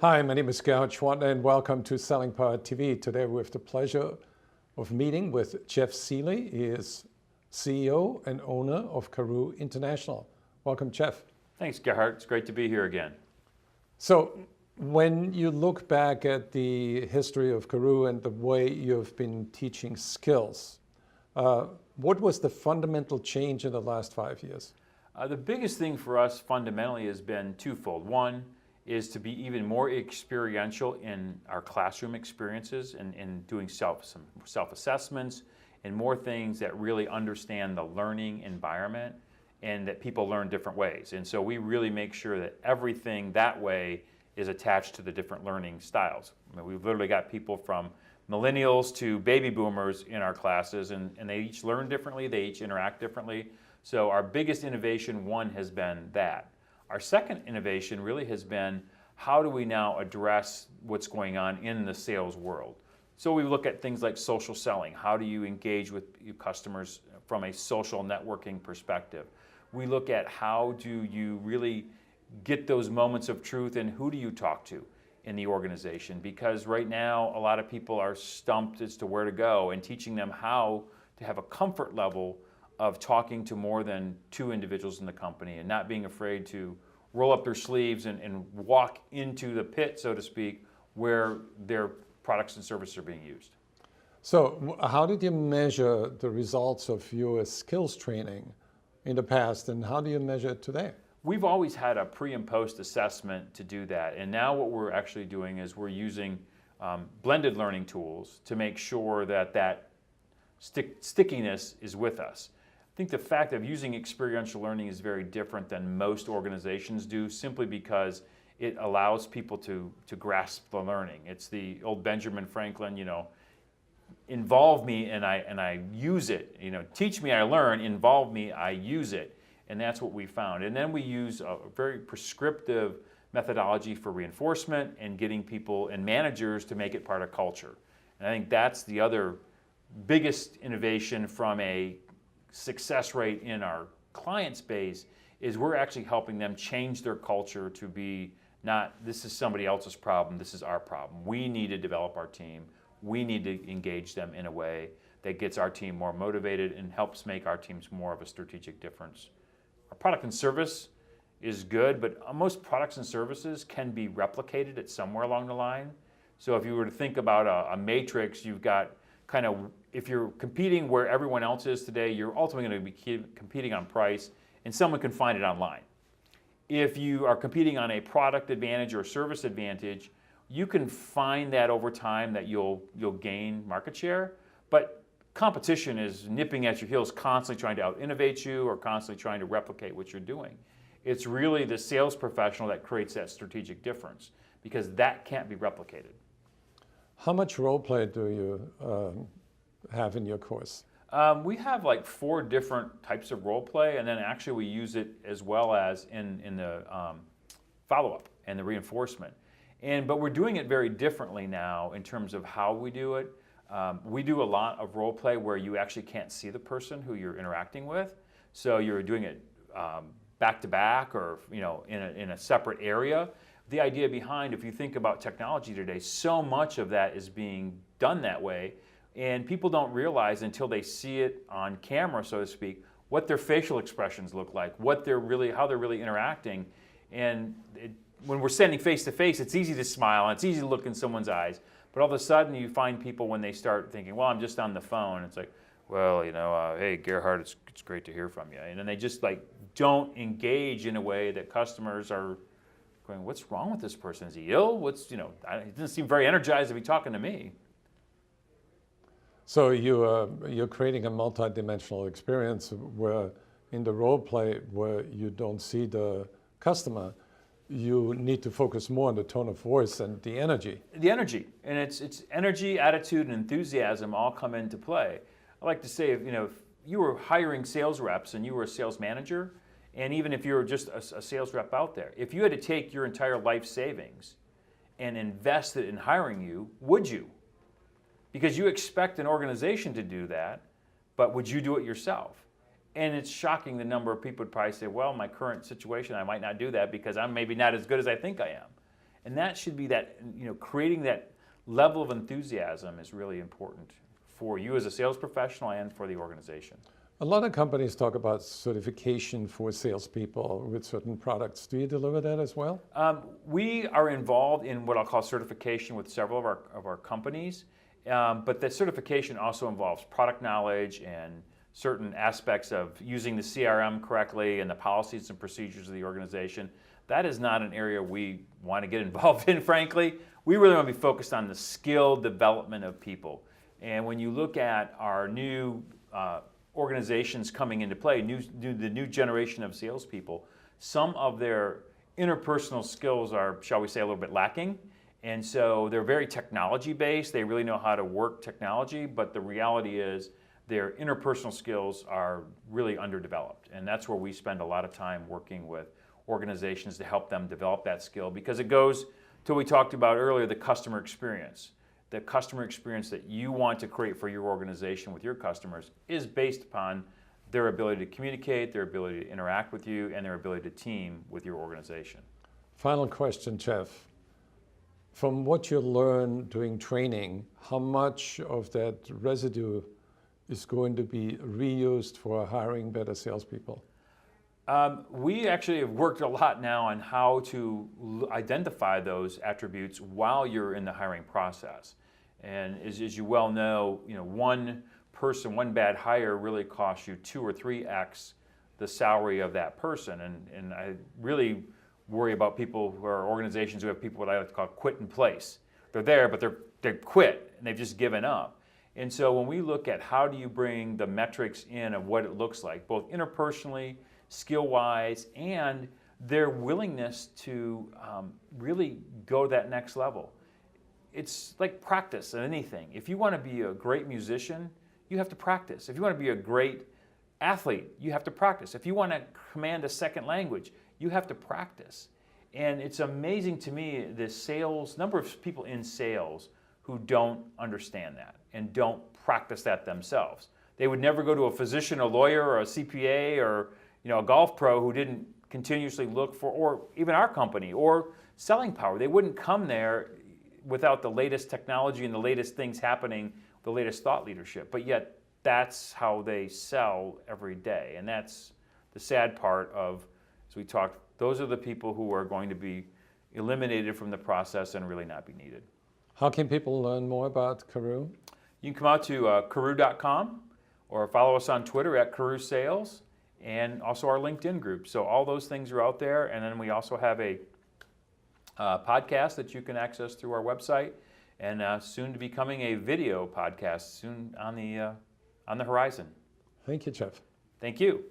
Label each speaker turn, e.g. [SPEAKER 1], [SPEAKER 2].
[SPEAKER 1] Hi, my name is Gerhard Schwartner and welcome to Selling Power TV. Today we have the pleasure of meeting with Jeff Seeley. He is CEO and owner of Karoo International. Welcome, Jeff.
[SPEAKER 2] Thanks, Gerhard. It's great to be here again.
[SPEAKER 1] So when you look back at the history of Karoo and the way you've been teaching skills, what was the fundamental change in the last 5 years?
[SPEAKER 2] The biggest thing for us fundamentally has been twofold. One is to be even more experiential in our classroom experiences and doing some self-assessments and more things that really understand the learning environment and that people learn different ways. And so we really make sure that everything that way is attached to the different learning styles. I mean, we've literally got people from millennials to baby boomers in our classes, and they each learn differently, they each interact differently. So our biggest innovation, one, has been that. Our second innovation really has been how do we now address what's going on in the sales world. So we look at things like social selling. How do you engage with your customers from a social networking perspective? We look at how do you really get those moments of truth and who do you talk to in the organization, because right now a lot of people are stumped as to where to go, and teaching them how to have a comfort level of talking to more than two individuals in the company and not being afraid to roll up their sleeves and walk into the pit, so to speak, where their products and services are being used.
[SPEAKER 1] So how did you measure the results of your skills training in the past, and how do you measure it today?
[SPEAKER 2] We've always had a pre and post assessment to do that, and now what we're actually doing is we're using blended learning tools to make sure that stickiness is with us. I think the fact of using experiential learning is very different than most organizations do, simply because it allows people to grasp the learning. It's the old Benjamin Franklin, involve me and I use it. Teach me, I learn. Involve me, I use it. And that's what we found. And then we use a very prescriptive methodology for reinforcement and getting people and managers to make it part of culture. And I think that's the other biggest innovation from a success rate in our client space, is we're actually helping them change their culture to be not, this is somebody else's problem, this is our problem. We need to develop our team. We need to engage them in a way that gets our team more motivated and helps make our teams more of a strategic difference. Our product and service is good, but most products and services can be replicated at somewhere along the line. So if you were to think about a matrix, you've got kind of, if you're competing where everyone else is today, you're ultimately going to be competing on price, and someone can find it online. If you are competing on a product advantage or service advantage, you can find that over time that you'll gain market share, but competition is nipping at your heels, constantly trying to out-innovate you or constantly trying to replicate what you're doing. It's really the sales professional that creates that strategic difference, because that can't be replicated.
[SPEAKER 1] How much role play do you have in your course?
[SPEAKER 2] We have like 4 different types of role play, and then actually we use it as well as in the follow-up and the reinforcement. But we're doing it very differently now in terms of how we do it. We do a lot of role play where you actually can't see the person who you're interacting with, so you're doing it back to back or in a separate area. The idea behind, if you think about technology today, so much of that is being done that way, and people don't realize until they see it on camera, so to speak, what their facial expressions look like, how they're really interacting. And when we're standing face to face, it's easy to smile and it's easy to look in someone's eyes, but all of a sudden you find people when they start thinking, well, I'm just on the phone. It's like, well, hey, Gerhard, it's great to hear from you. And then they just don't engage in a way that customers are going, what's wrong with this person? Is he ill? He doesn't seem very energized to be talking to me.
[SPEAKER 1] So you're creating a multidimensional experience where in the role play where you don't see the customer, you need to focus more on the tone of voice and the energy.
[SPEAKER 2] The energy, and it's energy, attitude, and enthusiasm all come into play. I like to say, if you were hiring sales reps and you were a sales manager, and even if you were just a sales rep out there, if you had to take your entire life savings and invest it in hiring you, would you? Because you expect an organization to do that, but would you do it yourself? And it's shocking the number of people would probably say, well, my current situation, I might not do that because I'm maybe not as good as I think I am. And that should be that, creating that level of enthusiasm is really important for you as a sales professional and for the organization.
[SPEAKER 1] A lot of companies talk about certification for salespeople with certain products. Do you deliver that as well?
[SPEAKER 2] We are involved in what I'll call certification with several of our companies, but the certification also involves product knowledge and certain aspects of using the CRM correctly and the policies and procedures of the organization. That is not an area we want to get involved in, frankly. We really want to be focused on the skill development of people. And when you look at our new organizations coming into play, the new generation of salespeople, some of their interpersonal skills are, shall we say, a little bit lacking. And so they're very technology based. They really know how to work technology, but the reality is their interpersonal skills are really underdeveloped. And that's where we spend a lot of time working with organizations to help them develop that skill, because it goes to what we talked about earlier, the customer experience. The customer experience that you want to create for your organization with your customers is based upon their ability to communicate, their ability to interact with you, and their ability to team with your organization.
[SPEAKER 1] Final question, Jeff. From what you learn doing training, how much of that residue is going to be reused for hiring better salespeople?
[SPEAKER 2] We actually have worked a lot now on how to identify those attributes while you're in the hiring process. And as you well know, one person, one bad hire really costs you 2 or 3x the salary of that person. And I really worry about people who are organizations who have people what I like to call quit in place. They're there, but they're quit and they've just given up. And so when we look at how do you bring the metrics in of what it looks like, both interpersonally, skill-wise, and their willingness to really go to that next level. It's like practice in anything. If you want to be a great musician, you have to practice. If you want to be a great athlete, you have to practice. If you want to command a second language, you have to practice. And it's amazing to me the number of people in sales who don't understand that and don't practice that themselves. They would never go to a physician, a lawyer, or a CPA, or a golf pro who didn't continuously look for, or even our company, or selling power. They wouldn't come there without the latest technology and the latest things happening, the latest thought leadership. But yet, that's how they sell every day. And that's the sad part of, as we talked, those are the people who are going to be eliminated from the process and really not be needed.
[SPEAKER 1] How can people learn more about Karu?
[SPEAKER 2] You can come out to Karu.com or follow us on Twitter at Karu Sales, and also our LinkedIn group. So all those things are out there. And then we also have a podcast that you can access through our website, and soon to be coming a video podcast soon on the horizon.
[SPEAKER 1] Thank you, Jeff.
[SPEAKER 2] Thank you.